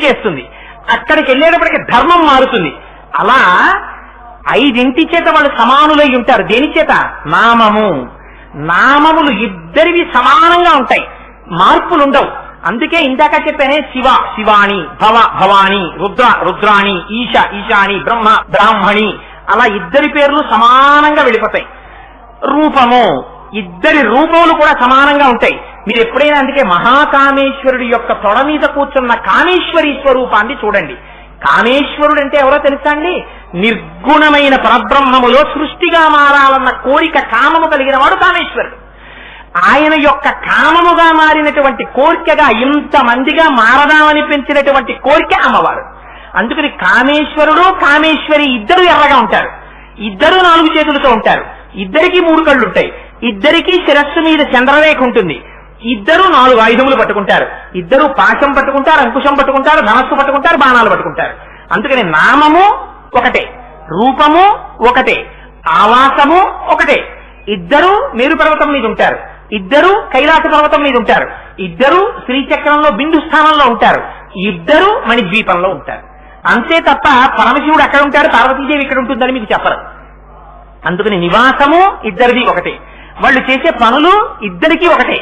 ఎరికేస్తుంది. అక్కడికి వెళ్ళేటప్పటికి ధర్మం మారుతుంది. అలా 5 చేత వాళ్ళు సమానులై ఉంటారు. దేని చేత? నామము. నామములు ఇద్దరివి సమానంగా ఉంటాయి, మార్పులుండవు. అందుకే ఇందాక చెప్పానే శివ శివాణి, భవ భవాని, రుద్ర రుద్రాణి, ఈశ ఈశాని, బ్రహ్మ బ్రాహ్మణి, అలా ఇద్దరి పేర్లు సమానంగా వెళ్ళిపోతాయి. రూపము, ఇద్దరి రూపములు కూడా సమానంగా ఉంటాయి. మీరు ఎప్పుడైనా అందుకే మహాకామేశ్వరుడి యొక్క తొడ మీద కూర్చున్న కామేశ్వరి స్వరూపాన్ని చూడండి. కామేశ్వరుడు అంటే ఎవరో తెలుసా అండి? నిర్గుణమైన పరబ్రహ్మములో సృష్టిగా మారాలన్న కోరిక, కామము కలిగిన వాడు కామేశ్వరుడు. ఆయన యొక్క కామముగా మారినటువంటి కోరికగా ఇంతమందిగా మారదామని పెంచినటువంటి కోరిక అమ్మవారు. అందుకని కామేశ్వరుడు కామేశ్వరి ఇద్దరు ఎర్రగా ఉంటారు, ఇద్దరు 4 చేతులతో ఉంటారు, ఇద్దరికి 3 కళ్ళు ఉంటాయి, ఇద్దరికి శిరస్సు మీద చంద్రరేఖ ఉంటుంది, ఇద్దరు 4 ఆయుధములు పట్టుకుంటారు, ఇద్దరు పాశం పట్టుకుంటారు, అంకుశం పట్టుకుంటారు, ధనస్సు పట్టుకుంటారు, బాణాలు పట్టుకుంటారు. అందుకని నామము ఒకటే, రూపము ఒకటే, ఆవాసము ఒకటే. ఇద్దరు మేరు పర్వతం మీద ఉంటారు, ఇద్దరు కైలాస పర్వతం మీద ఉంటారు, ఇద్దరు శ్రీచక్రంలో బిందు స్థానంలో ఉంటారు, ఇద్దరు మణిద్వీపంలో ఉంటారు. అంతే తప్ప పరమశివుడు అక్కడ ఉంటాడు, పార్వతీదేవి ఇక్కడ ఉంటుందని మీకు చెప్పరు. అందుకని నివాసము ఇద్దరిది ఒకటే, వాళ్ళు చేసే పనులు ఇద్దరికీ ఒకటే,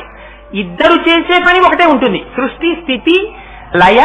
ఇద్దరు చేసే పని ఒకటే ఉంటుంది. సృష్టి స్థితి లయ